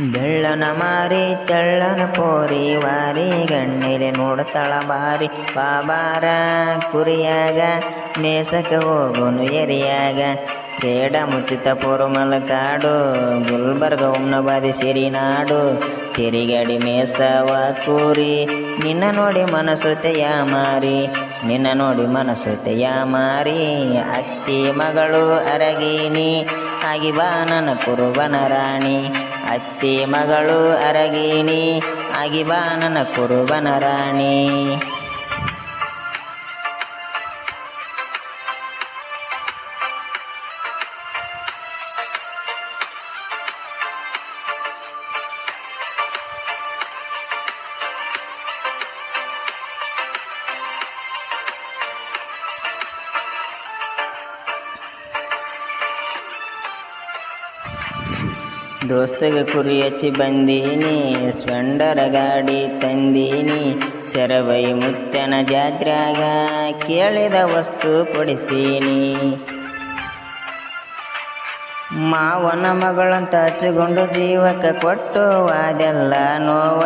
ಬೆಳ್ಳನ ಮಾರಿ ತೆಳ್ಳನ ಪೋರಿ ವಾರಿ ಗಣ್ಣೆಲೆ ನೋಡ್ತಾಳ ಬಾರಿ ಬಾಬಾರ ಕುರಿಯಾಗ ಮೇಸಕ ಹೋಗೋನು ಎರಿಯಾಗ ಸೇಡ ಮುಚ್ಚಿತ ಪೋರುಮಲ ಕಾಡು ಗುಲ್ಬರ್ಗ ಉಮ್ನಬಾದಿ ಸಿರಿನಾಡು ತಿರಿಗಡಿ ಮೇಸವ ಕೂರಿ ನಿನ್ನ ನೋಡಿ ಮನಸೊತೆಯ ಮಾರಿ ನಿನ್ನ ನೋಡಿ ಮನಸೊತೆಯ ಮಾರಿ ಅತ್ತಿ ಮಗಳು ಅರಗಿಣಿ ಆಗಿ ಬಾ ನನ್ನ ಕುರುಬನ ರಾಣಿ ಅತ್ತಿ ಮಗಳು ಅರಗಿಣಿ ಆಗಿ ಬಾ ನನ್ನ ಕುರುಬನ ರಾಣಿ. ದೋಸ್ತಗೆ ಕುರಿ ಹಚ್ಚಿ ಬಂದೀನಿ ಸ್ಪೆಂಡರ ಗಾಡಿ ತಂದೀನಿ ಸೆರಬೈ ಮುತ್ಯನ ಜಾತ್ರ್ಯಾಗ ಕೇಳಿದ ವಸ್ತು ಕೊಡಿಸೀನಿ. ಮಾವನ ಮಗಳಂತ ಹಚ್ಚಿಕೊಂಡು ಜೀವಕ್ಕೆ ಕೊಟ್ಟು ಅದೆಲ್ಲ ನೋವ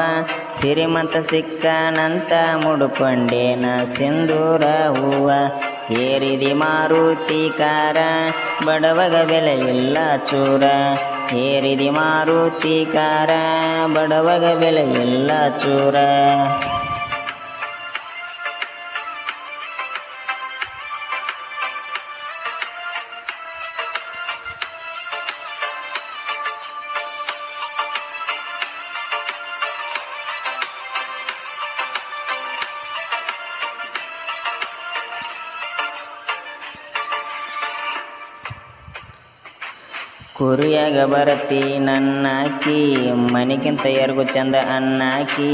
ಸಿರಿಮಂತ ಸಿಕ್ಕನಂತ ಮುಡ್ಕೊಂಡೇನ ಸಿಂಧೂರ ಹೂವ ಏರಿದಿ ಮಾರುತಿ ಕಾರ ಬಡವಗ ಬೆಲೆ ಇಲ್ಲ ಚೂರ ಏರಿದಿ ಮಾರುತಿ ಕಾರ ಬಡವಗ ಬೆಲೆ ಇಲ್ಲ ಚೂರ. ಕುರಿಯಾಗ ಬರತಿ ನನ್ನಾಕಿ ಮನೆಗಿಂತ ಯಾರಿಗೂ ಚಂದ ಅನ್ನಾಕಿ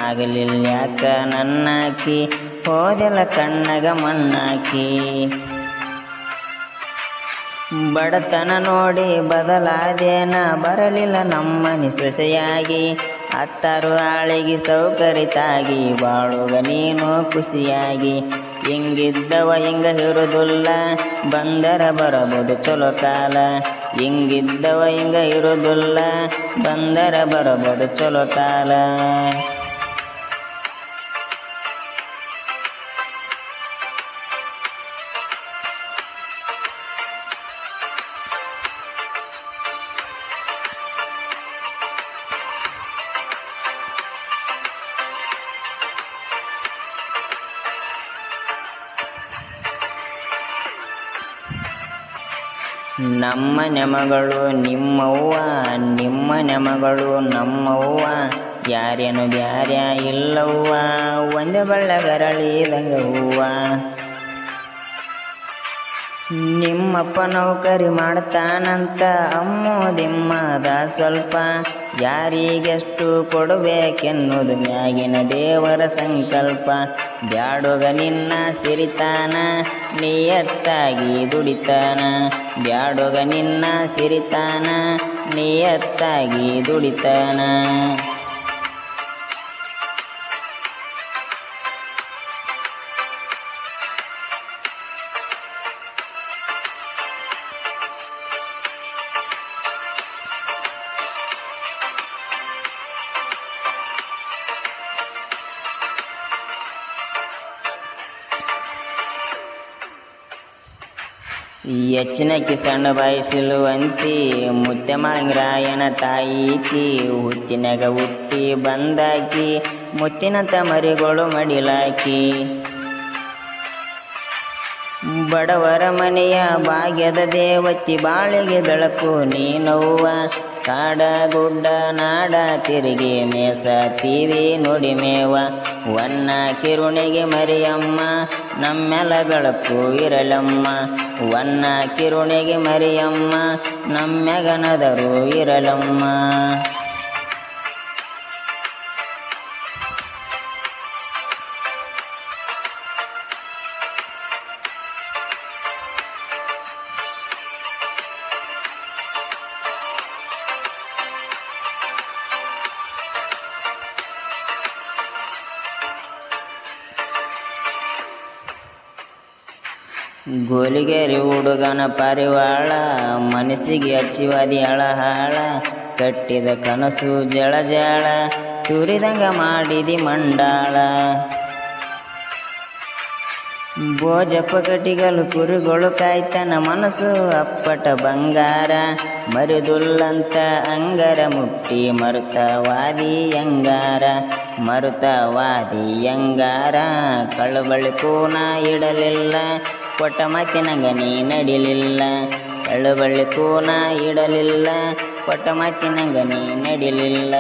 ಆಗಲಿಲ್ಲ ಯಾಕ ನನ್ನಾಕಿ ಹೋದೆಲ್ಲ ಕಣ್ಣಗ ಮಣ್ಣಾಕಿ. ಬಡತನ ನೋಡಿ ಬದಲಾದೇನ ಬರಲಿಲ್ಲ ನಮ್ಮನಿ ಸೊಸೆಯಾಗಿ ಹತ್ತಾರು ಆಳಿಗೆ ಸೌಕರ್ಯತಾಗಿ ಬಾಳುಗ ನೀನು ಖುಷಿಯಾಗಿ. ಹಿಂಗಿದ್ದವ ಹಿಂಗ ಇರುವುದಿಲ್ಲ ಬಂದರ ಬರಬಹುದು ಚಲೋ ಕಾಲ ಹಿಂಗಿದ್ದವ ಹಿಂಗ ಇರುವುದಿಲ್ಲ ಬಂದರ ಬರಬಹುದು ಚಲೋ ಕಾಲ. ನಮ್ಮನೆ ಮಗಳು ನಿಮ್ಮವ್ವ ನಿಮ್ಮನೆ ಮಗಳು ನಮ್ಮವ್ವ ಯಾರೇನು ಬ್ಯಾರ್ಯ ಇಲ್ಲವ್ವ ಒಂದೇ ಬಳ್ಳಗರಳಿದಂಗ ಹೂವ. ನಿಮ್ಮಪ್ಪ ನೌಕರಿ ಮಾಡ್ತಾನಂತ ಅಮ್ಮೋದಿಮ್ಮದ ಸ್ವಲ್ಪ ಯಾರಿಗೆಷ್ಟು ಕೊಡಬೇಕೆನ್ನುವುದು ಮ್ಯಾಗಿನ ದೇವರ ಸಂಕಲ್ಪ. ಬ್ಯಾಡೋಗ ನಿನ್ನ ಸಿರಿತಾನ ನಿಯತ್ತಾಗಿ ದುಡಿತಾನ ಬ್ಯಾಡೋಗ ನಿನ್ನ ಸಿರಿತಾನ ನಿಯತ್ತಾಗಿ ದುಡಿತಾನ. ಹೆಚ್ಚಿನಕಿ ಸಣ್ಣ ಬಾಯಿ ಸಿಲುವಂತಿ ಮುದ್ದೆ ಮಾಳಂಗರಾಯನ ತಾಯಿಕಿ ಹುತ್ತಿನಾಗ ಹುಟ್ಟಿ ಬಂದಾಕಿ ಮುತ್ತಿನಂತ ಮರಿಗಳು ಮಡಿಲಾಕಿ. ಬಡವರ ಮನೆಯ ಭಾಗ್ಯದ ದೇವತಿ ಬಾಳಿಗೆ ಬೆಳಕು ನೀನವ್ವ ಕಾಡ ಗುಡ್ಡ ನಾಡ ತಿರುಗಿ ಮೇಸತೀವಿ ನುಡಿಮೇವ ವನ್ನ ಕಿರುಣಿಗೆ ಮರಿಯಮ್ಮ ನಮ್ಮೆಲ ಬೆಳಕು ಇರಲಮ್ಮ ವನ್ನ ಕಿರುಣಿಗೆ ಮರಿಯಮ್ಮ ನಮ್ಮೆಗನದರು ಇರಲಮ್ಮ. ಗೋಲಿಗೇರಿ ಹುಡುಗನ ಪಾರಿವಾಳ ಮನಸ್ಸಿಗೆ ಹಚ್ಚಿವಾದಿ ಅಳಹಾಳ ಕಟ್ಟಿದ ಕನಸು ಜಳ ಜಳ ತುರಿದಂಗ ಮಾಡಿದಿ ಮಂಡಾಳ ಭೋಜಪ್ಪ ಕಟಿಗಲು ಕುರಿಗಳು ಕಾಯ್ತನ ಮನಸ್ಸು ಅಪ್ಪಟ ಬಂಗಾರ ಮರಿದುಲ್ಲಂತ ಅಂಗರ ಮುಟ್ಟಿ ಮರುತವಾದಿಯಂಗಾರ ಕಳುಬಳಿ ಕೂನ ಇಡಲಿಲ್ಲ ಕೊಟ್ಟ ಮಾತಿನಂಗ ನೀ ನಡಿಲಿಲ್ಲ ಕಳುಬಳಿ ಕೂನ ಇಡಲಿಲ್ಲ ಕೊಟ್ಟ ಮಾತಿನಂಗ ನೀ ನಡಿಲಿಲ್ಲ